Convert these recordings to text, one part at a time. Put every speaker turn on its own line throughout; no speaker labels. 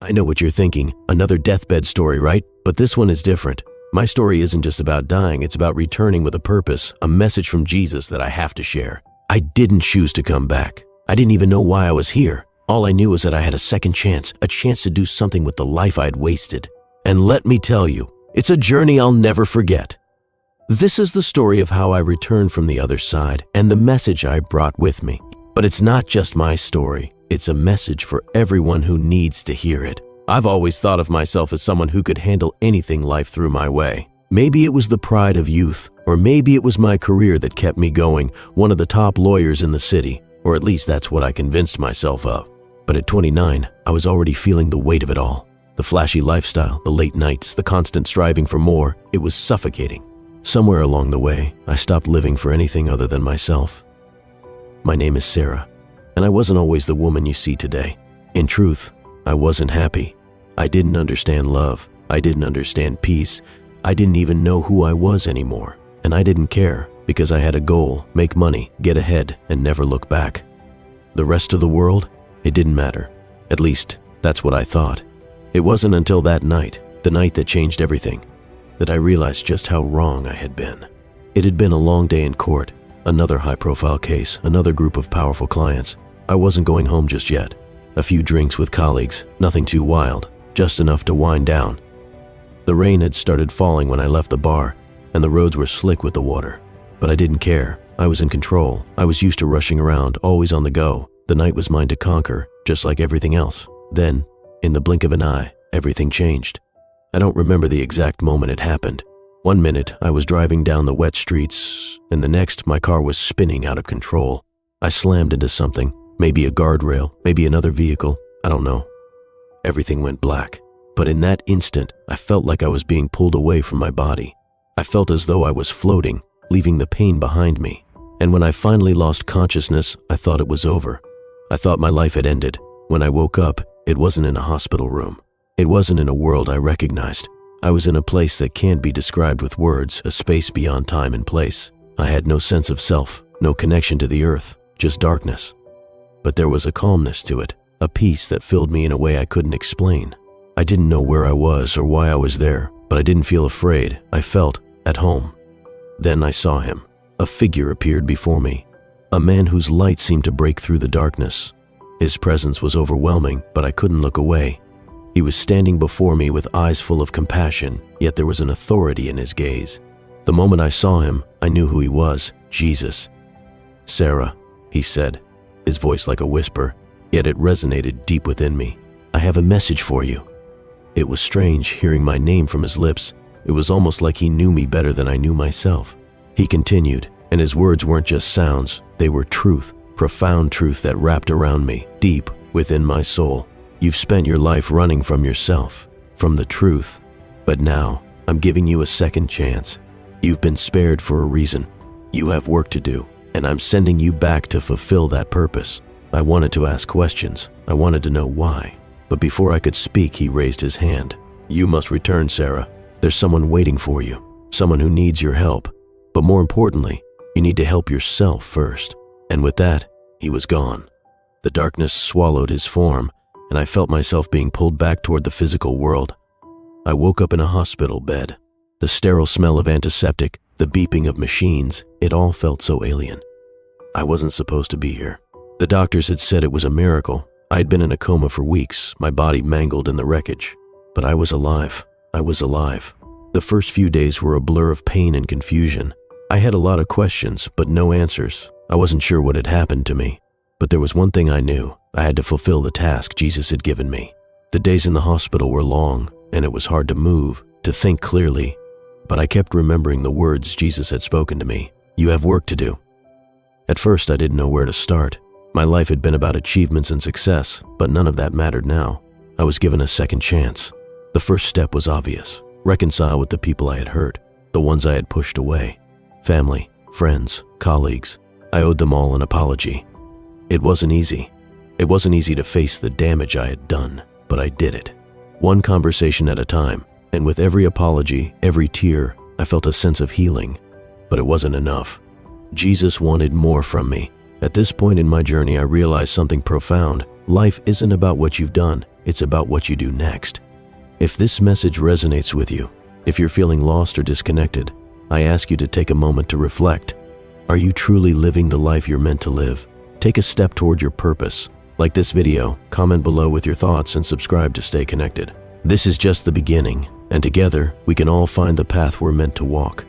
I know what you're thinking, another deathbed story, right? But this one is different. My story isn't just about dying, it's about returning with a purpose, a message from Jesus that I have to share. I didn't choose to come back. I didn't even know why I was here. All I knew was that I had a second chance, a chance to do something with the life I'd wasted. And let me tell you, it's a journey I'll never forget. This is the story of how I returned from the other side and the message I brought with me. But it's not just my story. It's a message for everyone who needs to hear it. I've always thought of myself as someone who could handle anything life threw my way. Maybe it was the pride of youth, or maybe it was my career that kept me going, one of the top lawyers in the city, or at least that's what I convinced myself of. But at 29, I was already feeling the weight of it all. The flashy lifestyle, the late nights, the constant striving for more, it was suffocating. Somewhere along the way, I stopped living for anything other than myself. My name is Sarah, and I wasn't always the woman you see today. In truth, I wasn't happy. I didn't understand love. I didn't understand peace. I didn't even know who I was anymore. And I didn't care because I had a goal, make money, get ahead, and never look back. The rest of the world, it didn't matter. At least, that's what I thought. It wasn't until that night, the night that changed everything, that I realized just how wrong I had been. It had been a long day in court, another high-profile case, another group of powerful clients. I wasn't going home just yet. A few drinks with colleagues, nothing too wild, just enough to wind down. The rain had started falling when I left the bar, and the roads were slick with the water. But I didn't care. I was in control. I was used to rushing around, always on the go. The night was mine to conquer, just like everything else. Then, in the blink of an eye, everything changed. I don't remember the exact moment it happened. One minute, I was driving down the wet streets, and the next, my car was spinning out of control. I slammed into something, maybe a guardrail, maybe another vehicle, I don't know. Everything went black. But in that instant, I felt like I was being pulled away from my body. I felt as though I was floating, leaving the pain behind me. And when I finally lost consciousness, I thought it was over. I thought my life had ended. When I woke up, it wasn't in a hospital room. It wasn't in a world I recognized. I was in a place that can't be described with words, a space beyond time and place. I had no sense of self, no connection to the earth, just darkness. But there was a calmness to it, a peace that filled me in a way I couldn't explain. I didn't know where I was or why I was there, but I didn't feel afraid. I felt at home. Then I saw him. A figure appeared before me, a man whose light seemed to break through the darkness. His presence was overwhelming, but I couldn't look away. He was standing before me with eyes full of compassion, yet there was an authority in his gaze. The moment I saw him, I knew who he was, Jesus. "Sarah," he said, his voice like a whisper, yet it resonated deep within me. "I have a message for you." It was strange hearing my name from his lips. It was almost like he knew me better than I knew myself. He continued, and his words weren't just sounds, they were truth, profound truth that wrapped around me, deep within my soul. "You've spent your life running from yourself, from the truth. But now, I'm giving you a second chance. You've been spared for a reason. You have work to do, and I'm sending you back to fulfill that purpose." I wanted to ask questions. I wanted to know why. But before I could speak, he raised his hand. "You must return, Sarah. There's someone waiting for you, someone who needs your help. But more importantly, you need to help yourself first." And with that, he was gone. The darkness swallowed his form, and I felt myself being pulled back toward the physical world. I woke up in a hospital bed. The sterile smell of antiseptic, the beeping of machines, it all felt so alien. I wasn't supposed to be here. The doctors had said it was a miracle. I had been in a coma for weeks, my body mangled in the wreckage. But I was alive. I was alive. The first few days were a blur of pain and confusion. I had a lot of questions, but no answers. I wasn't sure what had happened to me. But there was one thing I knew. I had to fulfill the task Jesus had given me. The days in the hospital were long, and it was hard to move, to think clearly. But I kept remembering the words Jesus had spoken to me. "You have work to do." At first, I didn't know where to start. My life had been about achievements and success, but none of that mattered now. I was given a second chance. The first step was obvious. Reconcile with the people I had hurt, the ones I had pushed away. Family, friends, colleagues. I owed them all an apology. It wasn't easy. It wasn't easy to face the damage I had done, but I did it. One conversation at a time, and with every apology, every tear, I felt a sense of healing. But it wasn't enough. Jesus wanted more from me. At this point in my journey, I realized something profound. Life isn't about what you've done. it's about what you do next. If this message resonates with you, if you're feeling lost or disconnected, I ask you to take a moment to reflect. Are you truly living the life you're meant to live? Take a step toward your purpose. Like this video, comment below with your thoughts, and subscribe to stay connected. This is just the beginning, and together we can all find the path we're meant to walk.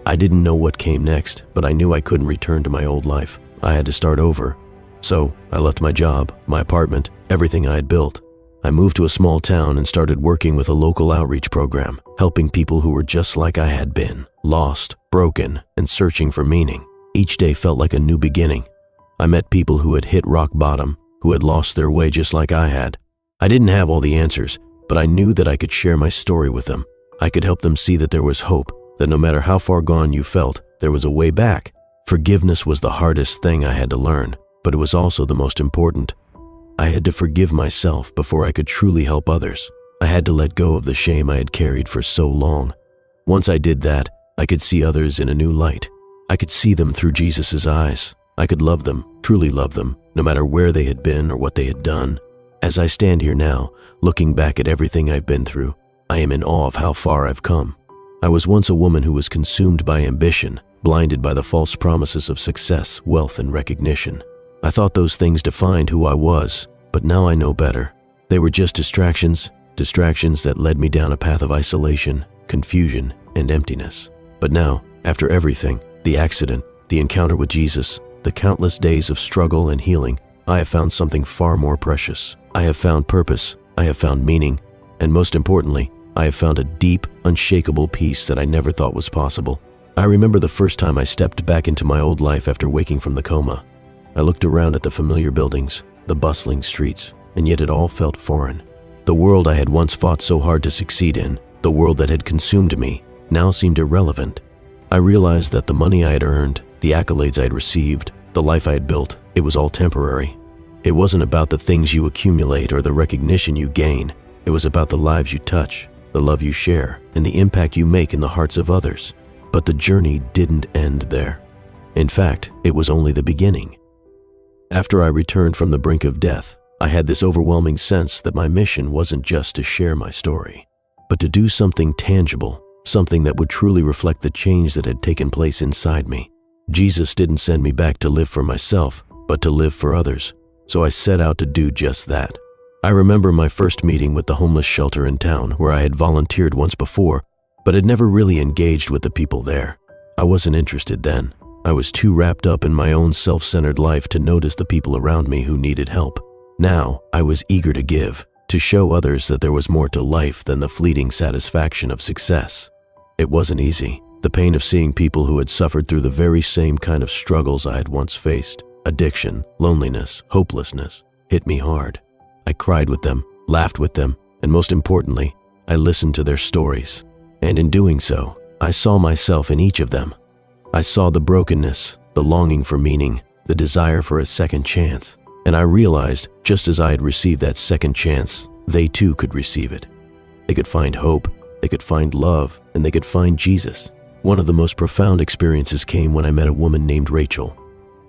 I didn't know what came next, but I knew I couldn't return to my old life. I had to start over. So I left my job, my apartment, everything I had built. I moved to a small town and started working with a local outreach program, helping people who were just like I had been, lost, broken, and searching for meaning. Each day felt like a new beginning. I met people who had hit rock bottom, who had lost their way just like I had. I didn't have all the answers, but I knew that I could share my story with them. I could help them see that there was hope, that no matter how far gone you felt, there was a way back. Forgiveness was the hardest thing I had to learn, but it was also the most important. I had to forgive myself before I could truly help others. I had to let go of the shame I had carried for so long. Once I did that, I could see others in a new light. I could see them through Jesus' eyes. I could love them, truly love them, no matter where they had been or what they had done. As I stand here now, looking back at everything I've been through, I am in awe of how far I've come. I was once a woman who was consumed by ambition, blinded by the false promises of success, wealth, and recognition. I thought those things defined who I was, but now I know better. They were just distractions that led me down a path of isolation, confusion, and emptiness. But now, after everything, the accident, the encounter with Jesus, the countless days of struggle and healing, I have found something far more precious. I have found purpose, I have found meaning, and most importantly, I have found a deep, unshakable peace that I never thought was possible. I remember the first time I stepped back into my old life after waking from the coma. I looked around at the familiar buildings, the bustling streets, and yet it all felt foreign. The world I had once fought so hard to succeed in, the world that had consumed me, now seemed irrelevant. I realized that the money I had earned, the accolades I had received, the life I had built, it was all temporary. It wasn't about the things you accumulate or the recognition you gain. It was about the lives you touch, the love you share, and the impact you make in the hearts of others. But the journey didn't end there. In fact, it was only the beginning. After I returned from the brink of death, I had this overwhelming sense that my mission wasn't just to share my story, but to do something tangible, something that would truly reflect the change that had taken place inside me. Jesus didn't send me back to live for myself, but to live for others, so I set out to do just that. I remember my first meeting with the homeless shelter in town where I had volunteered once before, but had never really engaged with the people there. I wasn't interested then. I was too wrapped up in my own self-centered life to notice the people around me who needed help. Now, I was eager to give, to show others that there was more to life than the fleeting satisfaction of success. It wasn't easy. The pain of seeing people who had suffered through the very same kind of struggles I had once faced, addiction, loneliness, hopelessness, hit me hard. I cried with them, laughed with them, and most importantly, I listened to their stories. And in doing so, I saw myself in each of them. I saw the brokenness, the longing for meaning, the desire for a second chance. And I realized, just as I had received that second chance, they too could receive it. They could find hope, they could find love, and they could find Jesus. One of the most profound experiences came when I met a woman named Rachel.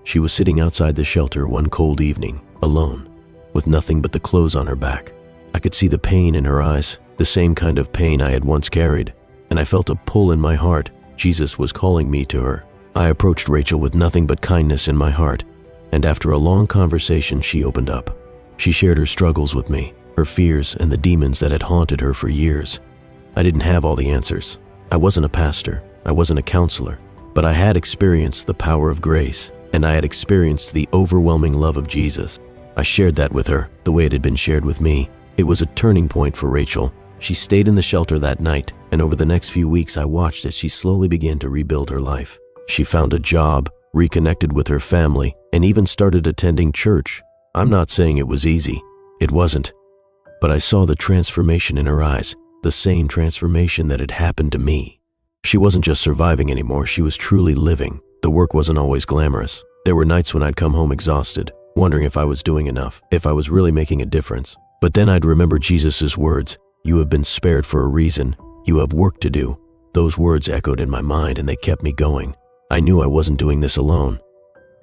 She was sitting outside the shelter one cold evening, alone, with nothing but the clothes on her back. I could see the pain in her eyes, the same kind of pain I had once carried, and I felt a pull in my heart. Jesus was calling me to her. I approached Rachel with nothing but kindness in my heart, and after a long conversation, she opened up. She shared her struggles with me, her fears and the demons that had haunted her for years. I didn't have all the answers. I wasn't a pastor, I wasn't a counselor, but I had experienced the power of grace, and I had experienced the overwhelming love of Jesus. I shared that with her, the way it had been shared with me. It was a turning point for Rachel. She stayed in the shelter that night, and over the next few weeks I watched as she slowly began to rebuild her life. She found a job, reconnected with her family, and even started attending church. I'm not saying it was easy. It wasn't. But I saw the transformation in her eyes, the same transformation that had happened to me. She wasn't just surviving anymore, she was truly living. The work wasn't always glamorous. There were nights when I'd come home exhausted, wondering if I was doing enough, if I was really making a difference. But then I'd remember Jesus' words, "You have been spared for a reason. You have work to do." Those words echoed in my mind and they kept me going. I knew I wasn't doing this alone.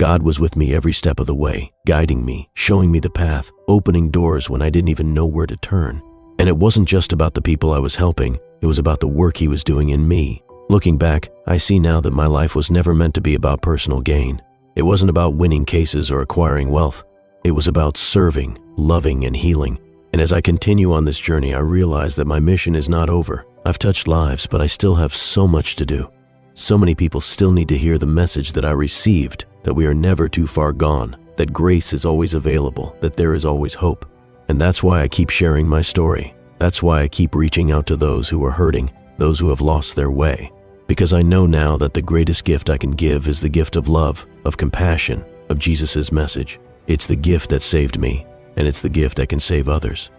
God was with me every step of the way, guiding me, showing me the path, opening doors when I didn't even know where to turn. And it wasn't just about the people I was helping, it was about the work He was doing in me. Looking back, I see now that my life was never meant to be about personal gain. It wasn't about winning cases or acquiring wealth. It was about serving, loving, and healing. And as I continue on this journey, I realize that my mission is not over. I've touched lives, but I still have so much to do. So many people still need to hear the message that I received, that we are never too far gone, that grace is always available, that there is always hope. And that's why I keep sharing my story. That's why I keep reaching out to those who are hurting, those who have lost their way. Because I know now that the greatest gift I can give is the gift of love, of compassion, of Jesus' message. It's the gift that saved me, and it's the gift that can save others.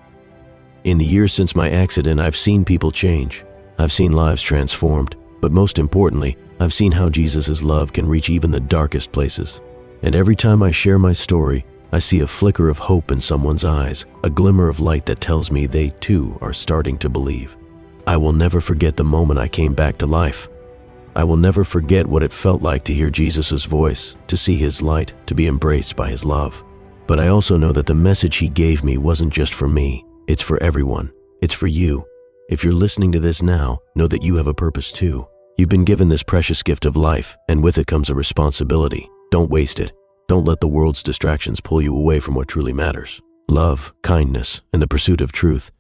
In the years since my accident, I've seen people change. I've seen lives transformed. But most importantly, I've seen how Jesus' love can reach even the darkest places. And every time I share my story, I see a flicker of hope in someone's eyes, a glimmer of light that tells me they too are starting to believe. I will never forget the moment I came back to life. I will never forget what it felt like to hear Jesus' voice, to see His light, to be embraced by His love. But I also know that the message He gave me wasn't just for me, it's for everyone. It's for you. If you're listening to this now, know that you have a purpose too. You've been given this precious gift of life, and with it comes a responsibility. Don't waste it. Don't let the world's distractions pull you away from what truly matters. Love, kindness, and the pursuit of truth.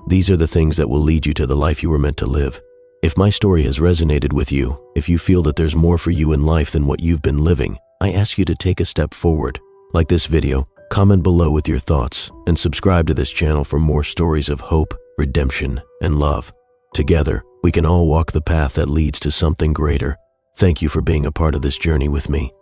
These are the things that will lead you to the life you were meant to live. If my story has resonated with you, if you feel that there's more for you in life than what you've been living, I ask you to take a step forward. Like this video, comment below with your thoughts, and subscribe to this channel for more stories of hope, redemption, and love. Together, we can all walk the path that leads to something greater. Thank you for being a part of this journey with me.